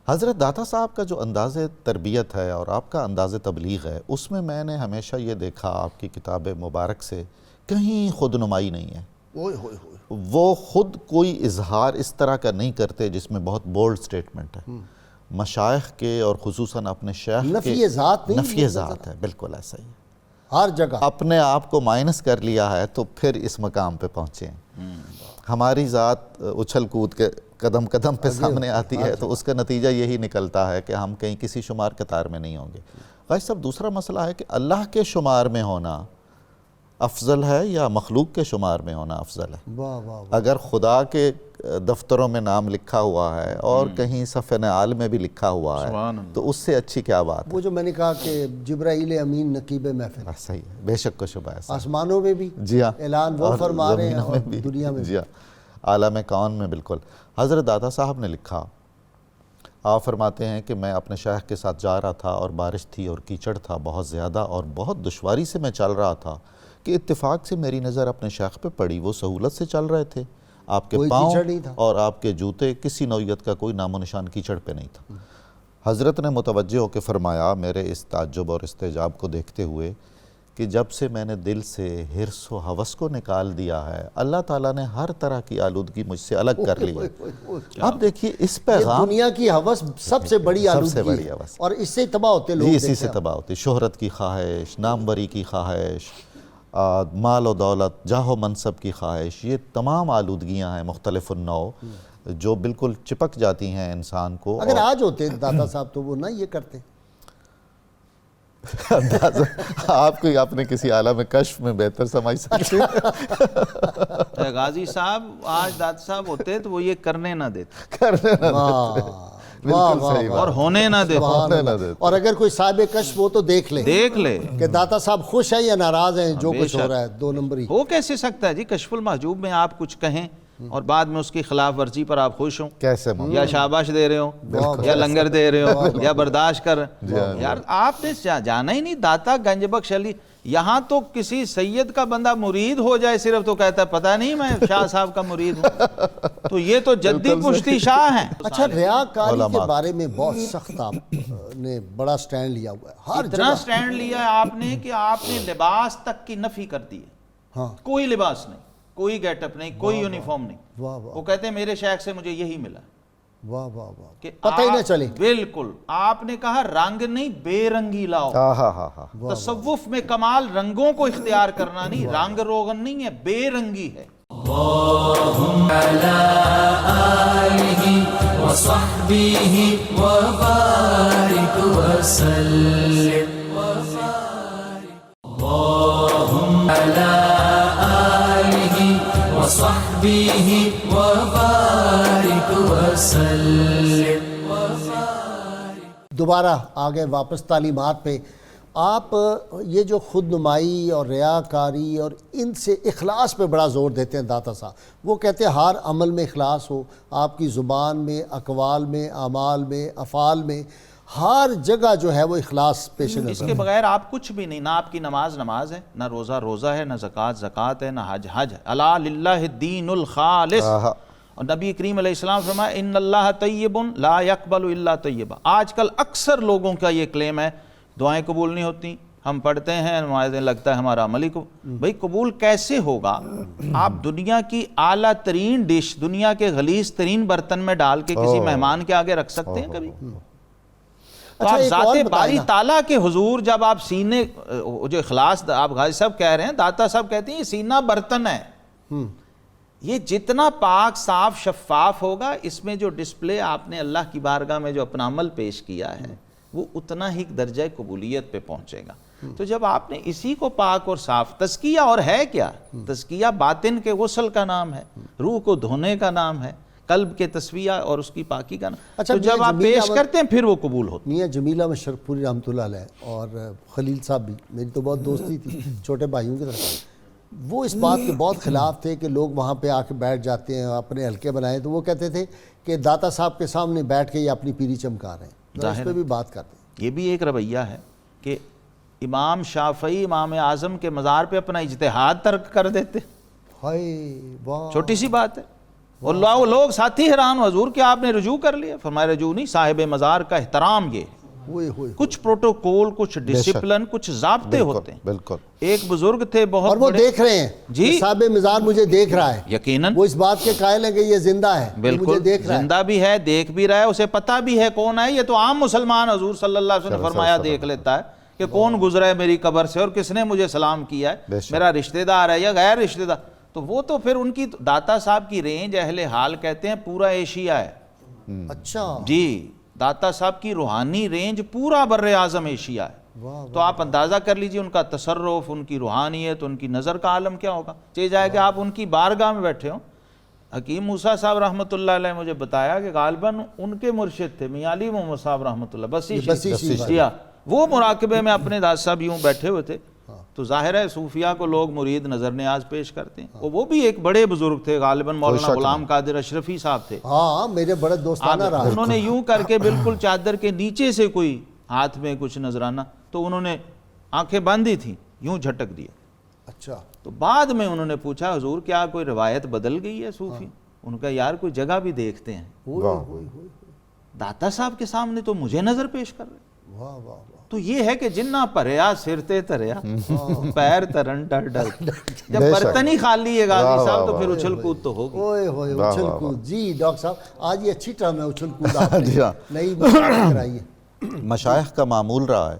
حضرت داتا صاحب کا جو انداز تربیت ہے اور آپ کا انداز تبلیغ ہے، اس میں نے ہمیشہ یہ دیکھا آپ کی کتاب مبارک سے کہیں خود نمائی نہیں ہے۔ وہ خود کوئی اظہار اس طرح کا نہیں کرتے جس میں بہت بولڈ سٹیٹمنٹ ہے، مشائخ کے اور خصوصاً اپنے شیخ کے نفی ذات نہیں، نفی ذات ہے، بالکل ایسا ہی ہر جگہ اپنے آپ کو مائنس کر لیا ہے تو پھر اس مقام پہ پہنچے ہیں۔ ہماری ذات اچھل کود کے قدم قدم پہ سامنے آتی ہے، تو اس کا نتیجہ یہی نکلتا ہے کہ ہم کہیں کسی شمار قطار میں نہیں ہوں گے۔ غازی صاحب، دوسرا مسئلہ ہے کہ اللہ کے شمار میں ہونا افضل ہے یا مخلوق کے شمار میں ہونا افضل ہے؟ واہ واہ، اگر خدا کے دفتروں میں نام لکھا ہوا ہے اور کہیں صفحہ اعلی میں بھی لکھا ہوا ہے تو اس سے اچھی کیا بات ہے؟ وہ جو میں نے کہا کہ جبرائیل امین نقیب محفل، صحیح ہے، بے شک و شبہ ہے، آسمانوں میں بھی جی ہاں، اعلان وہ اور فرما رہے ہیں زمینوں اور میں بھی، دنیا میں جی ہاں، عالم کون میں بالکل۔ حضرت داتا صاحب نے لکھا، آپ فرماتے ہیں کہ میں اپنے شیخ کے ساتھ جا رہا تھا اور بارش تھی اور کیچڑ تھا بہت زیادہ اور بہت دشواری سے میں چل رہا تھا کہ اتفاق سے میری نظر اپنے شیخ پہ پڑی۔ وہ سہولت سے چل رہے تھے، آپ کے کوئی پاؤں کیچڑ نہیں تھا اور آپ کے جوتے کسی نوعیت کا کوئی نام و نشان کیچڑ پہ نہیں تھا۔ حضرت نے متوجہ ہو کے فرمایا میرے اس تعجب اور استعجاب کو دیکھتے ہوئے کہ جب سے میں نے دل سے حرص و ہوس کو نکال دیا ہے اللہ تعالیٰ نے ہر طرح کی آلودگی مجھ سے الگ کر لی ہے۔ اب دیکھیے اس یہ پیغام، دنیا کی ہوس سب سے بڑی سب سے آلودگی بڑی ہے ہوس، اور اس سے تباہ ہوتے لوگ جی اسی دیکھتے سے ہیں۔ تباہ ہوتی، شہرت کی خواہش، ناموری کی خواہش، مال و دولت، جاہ و منصب کی خواہش، یہ تمام آلودگیاں ہیں مختلف النوع جو بالکل چپک جاتی ہیں انسان کو۔ اگر آج ہوتے داتا صاحب تو وہ نہ یہ کرتے۔ آپ کو اپنے کسی عالم کشف میں بہتر سمجھ سکتے ہیں۔ غازی صاحب آج داتا صاحب ہوتے تو وہ یہ کرنے نہ دیتے، کرنے نہ دیتے، بالکل صحیح اور بات، ہونے نہ دیتے۔ ہونے نہ دیتے۔ اور اگر کوئی صاحب کشف ہو تو دیکھ لے دیکھ لے کہ داتا صاحب خوش ہیں یا ناراض ہیں جو کچھ ہو رہا ہے، دو نمبری۔ ہو کیسے سکتا ہے جی کشف المحجوب میں آپ کچھ کہیں اور بعد میں اس کی خلاف ورزی پر آپ خوش ہوں، کیسے ممکن؟ یا شاباش دے رہے ہوں یا لنگر دے رہے ہوں یا برداشت کر یار آپ نے جانا ہی نہیں داتا گنج بخش علی، یہاں تو کسی سید کا بندہ مرید ہو جائے صرف تو کہتا ہے پتہ نہیں میں شاہ صاحب کا مرید ہوں، تو یہ تو جدی پشتی شاہ ہیں۔ اچھا ریاکاری کے بارے میں بہت سخت آپ نے بڑا سٹینڈ لیا ہوا ہے، ہر اتنا سٹینڈ لیا ہے آپ نے کہ آپ نے لباس تک کی نفی کر دی ہے، ہاں کوئی لباس نہیں، کوئی گیٹ اپ نہیں، کوئی یونیفارم نہیں، واہ واہ وہ کہتے ہیں میرے شیخ سے مجھے یہی ملا واہ واہ واہ، کہ پتہ ہی نہ چلے۔ بالکل آپ نے کہا رنگ نہیں بے رنگی لاؤ، تصوف میں کمال رنگوں کو اختیار کرنا نہیں، رنگ روغن نہیں ہے، بے رنگی ہے۔ اللهم على آله وصحبه وبارك وسلم، اللهم على آله وصحبه وبارك وسلم۔ دوبارہ آگے واپس تعلیمات پہ، آپ یہ جو خود نمائی اور ریاکاری اور ان سے اخلاص پہ بڑا زور دیتے ہیں داتا صاحب، وہ کہتے ہیں ہر عمل میں اخلاص ہو، آپ کی زبان میں، اقوال میں، اعمال میں، افعال میں، ہر جگہ جو ہے وہ اخلاص پیش اس نظر کے بغیر آپ کچھ بھی نہیں، نہ آپ کی نماز نماز ہے، نہ روزہ روزہ ہے، نہ زکوٰۃ زکوٰۃ ہے، نہ حج حج ہے۔ الا للہ الدین الخالص، اور نبی کریم علیہ السلام فرمایا ان اللہ طیب لا یقبل الا طیبا۔ آج کل اکثر لوگوں کا یہ کلیم ہے دعائیں قبول نہیں ہوتی، ہم پڑھتے ہیں نمازیں لگتا ہے ہمارا عمل ہی کو، بھئی قبول کیسے ہوگا؟ آپ دنیا کی اعلیٰ ترین ڈش دنیا کے غلیظ ترین برتن میں ڈال کے کسی مہمان کے آگے رکھ سکتے ہیں کبھی؟ تو آپ ذات باری تعالیٰ کے حضور جب آپ سینے جو اخلاص آپ غازی صاحب کہہ رہے ہیں، داتا صاحب کہتے ہیں یہ سینہ برتن ہے، یہ جتنا پاک صاف شفاف ہوگا اس میں جو ڈسپلے آپ نے اللہ کی بارگاہ میں جو اپنا عمل پیش کیا ہے وہ اتنا ہی درجہ قبولیت پہ پہنچے گا۔ تو جب آپ نے اسی کو پاک اور صاف، تزکیہ اور ہے کیا؟ تزکیہ باطن کے غسل کا نام ہے، روح کو دھونے کا نام ہے، قلب کے تسویہ اور اس کی پاکی کا نام۔ اچھا، تو جب آپ پیش کرتے ہیں پھر وہ قبول ہوتا ہے۔ میاں جمیلہ مشرق پوری رحمۃ اللہ علیہ اور خلیل صاحب بھی، میری تو بہت دوستی تھی چھوٹے بھائیوں کی طرف، وہ اس بات کے بہت خلاف تھے کہ لوگ وہاں پہ آ کے بیٹھ جاتے ہیں، اپنے حلقے بنائیں، تو وہ کہتے تھے کہ داتا صاحب کے سامنے بیٹھ کے یہ اپنی پیری چمکا رہے ہیں، اس پہ بھی بات کرتے ہیں۔ یہ بھی ایک رویہ ہے کہ امام شافعی امام اعظم کے مزار پہ اپنا اجتہاد ترک کر دیتے، ہائے واہ، چھوٹی سی بات ہے، اور لوگ ساتھی حیران حضور کہ آپ نے رجوع کر لیا، فرمایا رجوع نہیں، صاحب مزار کا احترام یہ ہے۔ کچھ پروٹوکول، کچھ ڈسپلن، کچھ ضابطے ہوتے ہیں۔ بالکل ایک بزرگ تھے بہت اور وہ دیکھ رہے ہیں جی، صاحب مزار مجھے دیکھ رہا ہے، یقیناً وہ اس بات کے قائل ہیں کہ یہ زندہ ہے، مجھے بالکل دیکھ رہا ہے، زندہ بھی ہے، دیکھ بھی رہا ہے، اسے پتہ بھی ہے کون ہے، یہ تو عام مسلمان حضور صلی اللہ علیہ وسلم نے فرمایا دیکھ لیتا ہے کہ کون گزرا ہے میری قبر سے اور کس نے مجھے سلام کیا ہے، میرا رشتہ دار ہے یا غیر رشتہ دار۔ تو وہ تو پھر ان کی داتا صاحب کی رینج اہل حال کہتے ہیں پورا ایشیا ہے۔ اچھا جی، داتا صاحب کی روحانی رینج پورا بر اعظم ایشیا ہے۔ تو آپ اندازہ کر لیجئے ان کا تصرف، ان کی روحانیت، ان کی نظر کا عالم کیا ہوگا. چاہے جائے کہ آپ ان کی بارگاہ میں بیٹھے ہوں. حکیم موسیٰ صاحب رحمۃ اللہ علیہ مجھے بتایا کہ غالباً ان کے مرشد تھے میاں علی محمد صاحب رحمۃ اللہ بسی. وہ مراقبے میں اپنے داس صاحب یوں بیٹھے ہوئے تھے. تو ظاہر ہے صوفیہ کو لوگ مرید نظر نیاز پیش کرتے ہیں. وہ بھی ایک بڑے بزرگ تھے، غالباً مولانا غلام قادر اشرفی صاحب تھے. ہاں میرے بڑے دوستانہ رہا. انہوں نے یوں کر کے بالکل چادر کے نیچے سے کوئی ہاتھ میں کچھ نظرانہ، تو انہوں نے آنکھیں باندھی تھیں، یوں جھٹک دیا. اچھا. تو بعد میں انہوں نے پوچھا حضور کیا کوئی روایت بدل گئی ہے صوفی؟ ان کا یار کوئی جگہ بھی دیکھتے ہیں. داتا صاحب کے سامنے تو مجھے نظر پیش کر رہے. واہ واہ. تو یہ ہے کہ جنہ پریا سرتے تریا پیر ترن ڈر ڈر. جب برتن ہی خالی ہے غازی صاحب تو پھر اچھل کود تو ہوگی. اوئے ہوئے اچھل کود. جی ڈاکٹر صاحب آج یہ اچھی ٹرم ہے اچھل کود. آپ نئی کرائی ہے. مشائخ کا معمول رہا ہے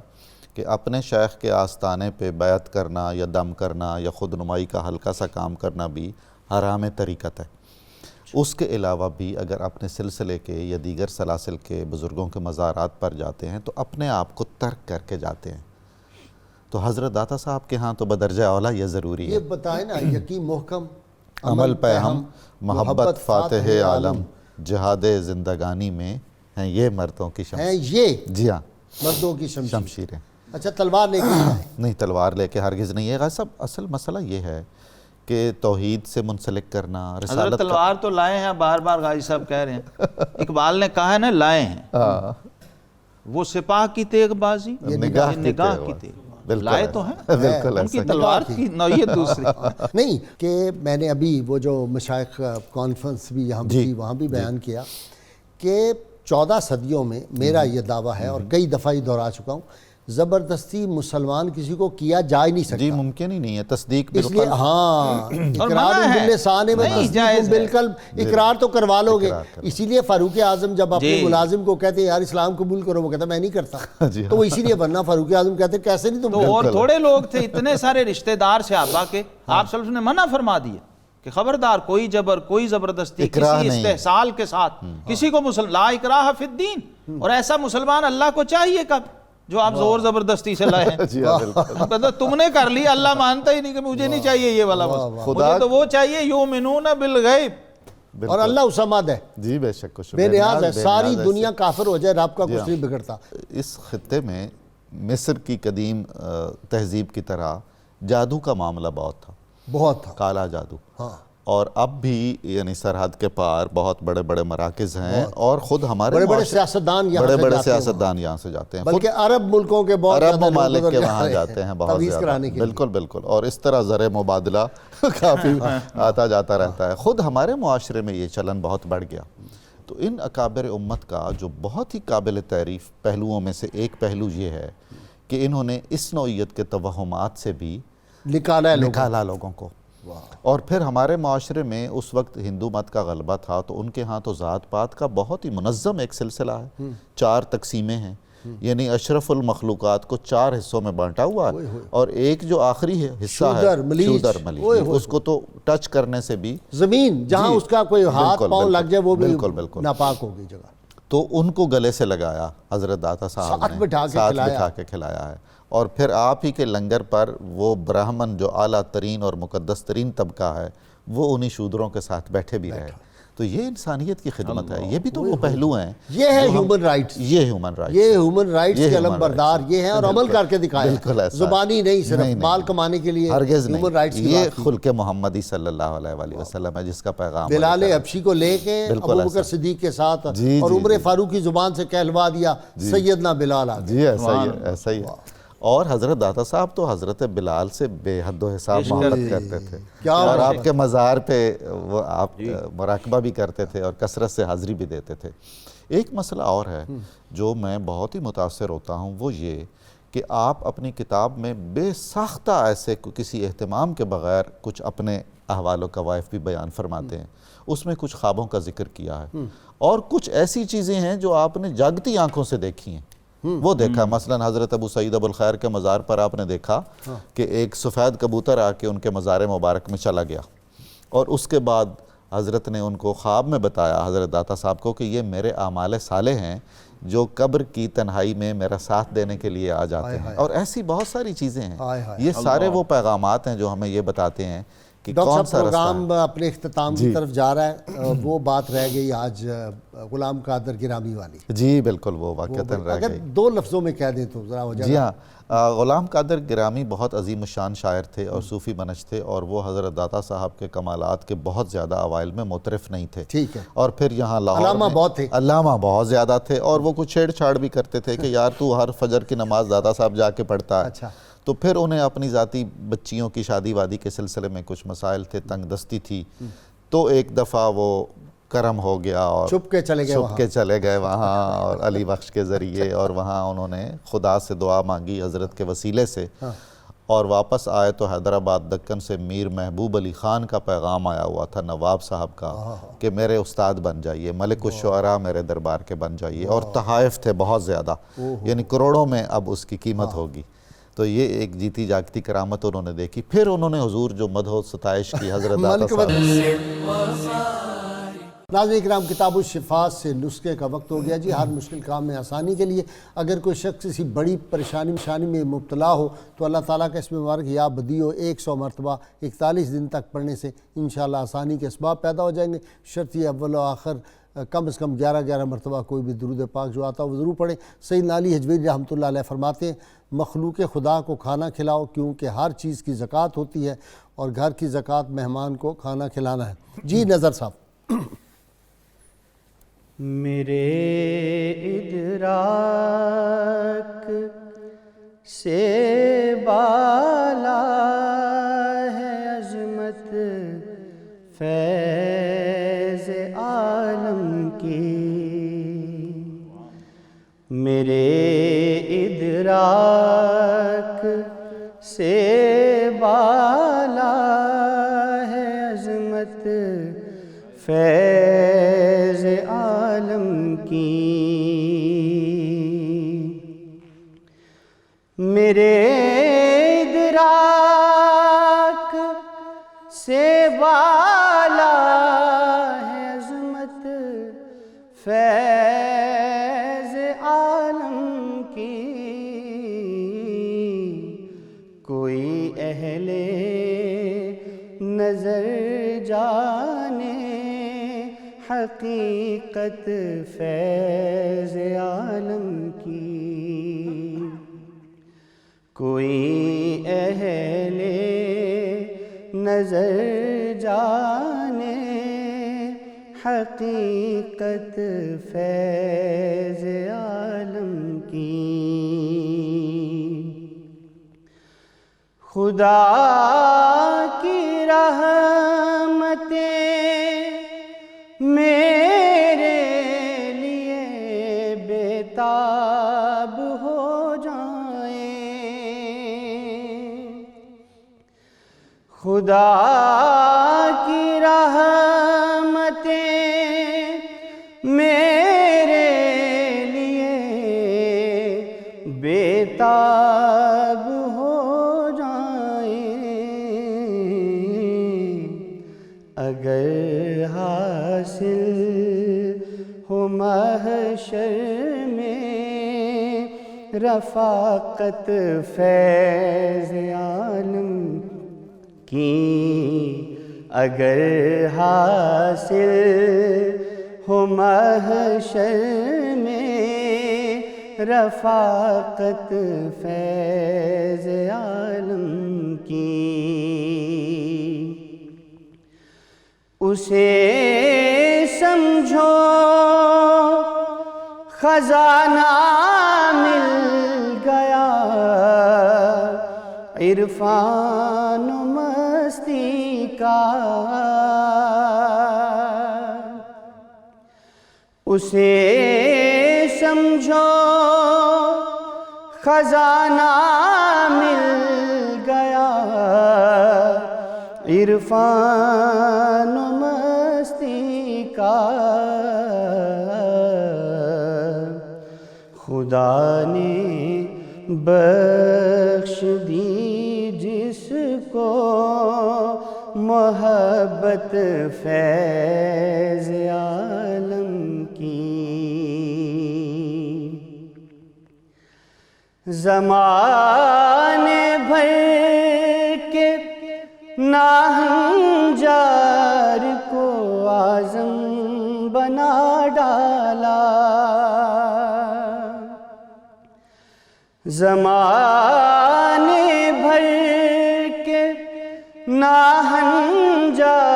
کہ اپنے شیخ کے آستانے پہ بیعت کرنا یا دم کرنا یا خود نمائی کا ہلکا سا کام کرنا بھی حرام طریقت ہے. اس کے علاوہ بھی اگر اپنے سلسلے کے یا دیگر سلاسل کے بزرگوں کے مزارات پر جاتے ہیں تو اپنے آپ کو ترک کر کے جاتے ہیں. تو حضرت داتا صاحب کے ہاں تو بدرجہ اولا یہ ضروری ہے. یہ بتائیں نا، یقین محکم، عمل پہ ہم، محبت فاتح عالم، جہاد زندگانی میں ہیں یہ مردوں کی شمشیر. ہیں یہ جی ہاں مردوں کی شمشیریں. اچھا تلوار لے کے نہیں، تلوار لے کے ہرگز نہیں ہے. غازی صاحب اصل مسئلہ یہ ہے کہ توحید سے منسلک کرنا، حضرت تلوار تو لائے ہیں، بار بار غازی صاحب کہہ رہے ہیں. اقبال نے کہا ہے نا لائے ہیں. وہ سپاہ کی تیغ بازی، نگاہ کی تیغ. لائے تو ہیں، بالکل ان کی تلوار کی نوعیت دوسری. نہیں کہ میں نے ابھی وہ جو مشائخ کانفرنس بھی یہاں بھی وہاں بھی بیان کیا کہ 14 صدیوں میں میرا یہ دعویٰ ہے اور کئی دفعہ یہ دہرا چکا ہوں، زبردستی مسلمان کسی کو کیا جا ہی نہیں سکتا. جی ممکن ہی نہیں ہے. تصدیق اس لیے ہاں اقرار باللسان میں تصدیق بالقلب، اقرار تو کروا لو گے. اسی لیے فاروق اعظم جب اپنے ملازم کو کہتے ہیں یار اسلام قبول کرو، وہ کہتا میں نہیں کرتا. تو وہ اسی لیے ورنہ فاروق اعظم کہتے کیسے نہیں تم. تو اور تھوڑے لوگ تھے، اتنے سارے رشتہ دار صحابہ کے آپ صلی اللہ علیہ وسلم نے منع فرما دیے کہ خبردار کوئی جبر، کوئی زبردستی کسی استحصال کے ساتھ کسی کو لا اکراہ فی الدین. اور ایسا مسلمان اللہ کو چاہیے کب جو آپ زور زبردستی سے لائے ہیں. تم نے کر لی، اللہ مانتا ہی نہیں کہ مجھے نہیں چاہیے یہ والا، مجھے تو وہ چاہیے یؤمنون بالغیب. اور اللہ اسمد ہے. جی بے شک بے نیاز ہے. ساری دنیا کافر ہو جائے رب کا کچھ نہیں بگڑتا. اس خطے میں مصر کی قدیم تہذیب کی طرح جادو کا معاملہ بہت تھا. بہت تھا. کالا جادو. اور اب بھی یعنی سرحد کے پار بہت بڑے بڑے مراکز ہیں اور خود ہمارے بڑے بڑے سیاستدان یہاں سے جاتے ہیں. بلکہ عرب ملکوں کے بہت عرب ممالک کے وہاں جاتے ہیں بہت زیادہ. بالکل بالکل. اور اس طرح زر مبادلہ کافی آتا جاتا رہتا ہے. خود ہمارے معاشرے میں یہ چلن بہت بڑھ گیا. تو ان اکابر امت کا جو بہت ہی قابل تعریف پہلوؤں میں سے ایک پہلو یہ ہے کہ انہوں نے اس نوعیت کے توہمات سے بھی نکالا لوگوں کو. اور پھر ہمارے معاشرے میں اس وقت ہندو مت کا غلبہ تھا تو ان کے ہاں تو ذات پات کا بہت ہی منظم ایک سلسلہ ہے. 4 تقسیمیں ہیں، یعنی اشرف المخلوقات کو 4 حصوں میں بانٹا ہوا ہے. اور ایک جو آخری حصہ ہے شودر ملیچ، اس کو تو ٹچ کرنے سے بھی زمین جہاں اس کا کوئی ہاتھ پاؤں لگ جائے وہ بھی ناپاک ہوگی جگہ. تو ان کو گلے سے لگایا حضرت داتا صاحب نے، ساتھ بٹھا کے کھلایا ہے. اور پھر آپ ہی کے لنگر پر وہ برہمن جو اعلیٰ ترین اور مقدس ترین طبقہ ہے وہ انہی شودروں کے ساتھ بیٹھے بھی رہے. تو یہ انسانیت کی خدمت ہے. یہ بھی تو وہ پہلو ہیں. یہ ہے ہیومن رائٹس. یہ ہیومن رائٹس. یہ ہیومن رائٹس کے علم بردار یہ ہیں اور عمل کر کے دکھایا. زبانی نہیں صرف مال کمانے کے لیے ہیومن رائٹس کی یہ خلق محمدی صلی اللہ علیہ وآلہ وسلم ہے جس کا پیغام بلال حبشی کو لے کے ابوبکر صدیق کے ساتھ اور عمر فاروق کی زبان سے کہلوا دیا سیدنا بلال. جی ایسا ہی ہے. اور حضرت داتا صاحب تو حضرت بلال سے بے حد و حساب محبت کرتے تھے اور آپ کے مزار پہ وہ آپ مراقبہ بھی کرتے تھے اور کثرت سے حاضری بھی دیتے تھے. ایک مسئلہ اور ہے جو میں بہت ہی متاثر ہوتا ہوں، وہ یہ کہ آپ اپنی کتاب میں بے ساختہ ایسے کسی اہتمام کے بغیر کچھ اپنے احوال و کوائف بھی بیان فرماتے ہیں. اس میں کچھ خوابوں کا ذکر کیا ہے اور کچھ ایسی چیزیں ہیں جو آپ نے جاگتی آنکھوں سے دیکھی ہیں. وہ دیکھا مثلا حضرت ابو سعید ابو الخیر کے مزار پر آپ نے دیکھا کہ ایک سفید کبوتر آ کے ان کے مزار مبارک میں چلا گیا اور اس کے بعد حضرت نے ان کو خواب میں بتایا حضرت داتا صاحب کو کہ یہ میرے اعمال صالح ہیں جو قبر کی تنہائی میں میرا ساتھ دینے کے لیے آ جاتے ہیں، اور ایسی بہت ساری چیزیں ہیں۔ یہ سارے وہ پیغامات ہیں جو ہمیں یہ بتاتے ہیں کہ ڈاکٹر کون صاحب سا پروگرام اپنے اختتام کی طرف جا رہا ہے، وہ بات رہ گئی آج غلام قادر گرامی والی۔ جی بالکل، وہ واقعتاً رہ اگر گئی۔ 2 لفظوں میں کہہ دیں تو ذرا ہو جائے۔ جی ہاں، غلام قادر گرامی بہت عظیم الشان شاعر تھے اور صوفی منش تھے، اور وہ حضرت داتا صاحب کے کمالات کے بہت زیادہ اوائل میں معترف نہیں تھے۔ ٹھیک ہے۔ اور پھر یہاں لاہور علامہ میں بہت تھے، علامہ بہت زیادہ تھے، اور وہ کچھ چھیڑ چھاڑ بھی کرتے تھے کہ یار تو ہر فجر کی نماز داتا صاحب جا کے پڑھتا ہے۔ اچھا۔ تو پھر انہیں اپنی ذاتی بچیوں کی شادی وادی کے سلسلے میں کچھ مسائل تھے، تنگ دستی تھی، تو ایک دفعہ وہ کرم ہو گیا اور چھپ کے چلے گئے وہاں اور علی بخش کے ذریعے، اور وہاں انہوں نے خدا سے دعا مانگی حضرت کے وسیلے سے، اور واپس آئے تو حیدرآباد دکن سے میر محبوب علی خان کا پیغام آیا ہوا تھا، نواب صاحب کا، کہ میرے استاد بن جائیے، ملک الشعراء میرے دربار کے بن جائیے، اور تحائف تھے بہت زیادہ، یعنی کروڑوں میں اب اس کی قیمت ہوگی۔ تو یہ ایک جیتی جاگتی کرامت انہوں نے دیکھی۔ پھر انہوں نے حضور جو مدح و ستائش کی حضرت داتا صاحب۔ ناظرین کرام، کتاب الشفا سے نسخے کا وقت ہو گیا جی۔ ہر مشکل کام میں آسانی کے لیے اگر کوئی شخص کسی بڑی پریشانی میں مبتلا ہو تو اللہ تعالیٰ کا اسم مبارک یا بدیع 100 مرتبہ 41 دن تک پڑھنے سے انشاءاللہ آسانی کے اسباب پیدا ہو جائیں گے۔ شرط یہ اول و آخر کم از کم 11 مرتبہ کوئی بھی درود پاک جو آتا ہے وہ ضرور پڑھیں۔ سیدنا علی حجویری رحمۃ اللہ علیہ فرماتے ہیں، مخلوق خدا کو کھانا کھلاؤ کیونکہ ہر چیز کی زکوٰۃ ہوتی ہے، اور گھر کی زکوٰۃ مہمان کو کھانا کھلانا ہے۔ جی نظر صاحب۔ میرے ادراک سے بالا ہے عظمت فیض عالم کی، میرے ادراک سے بالا ہے عظمت فیض عالم کی، میرے ادراک سے بالا ہے عظمت فیض عالم کی، کوئی اہل نظر جانے حقیقت فیض عالم کی، کوئی اہل نظر جانے حقیقت فیض عالم کی، خدا کی رحمتیں میرے لیے بےتاب ہو جائیں، خدا کی رحمتیں میرے لیے بےتاب ہو جائیں، اگر حاصل ہو محشر میں رفاقت فیض عالم کی، اگر حاصل ہو محشر میں رفاقت فیض عالم کی، اسے سمجھو خزانہ مل گیا عرفان و مستی کا، اسے سمجھو خزانہ مل گیا عرفان و مستی کا، خدا نے بخش دی جس کو محبت فیض عالم کی، زمانے بھر کے ناہنجار کو اعظم بنا ڈالا، زمانے بھر کے ناہنجار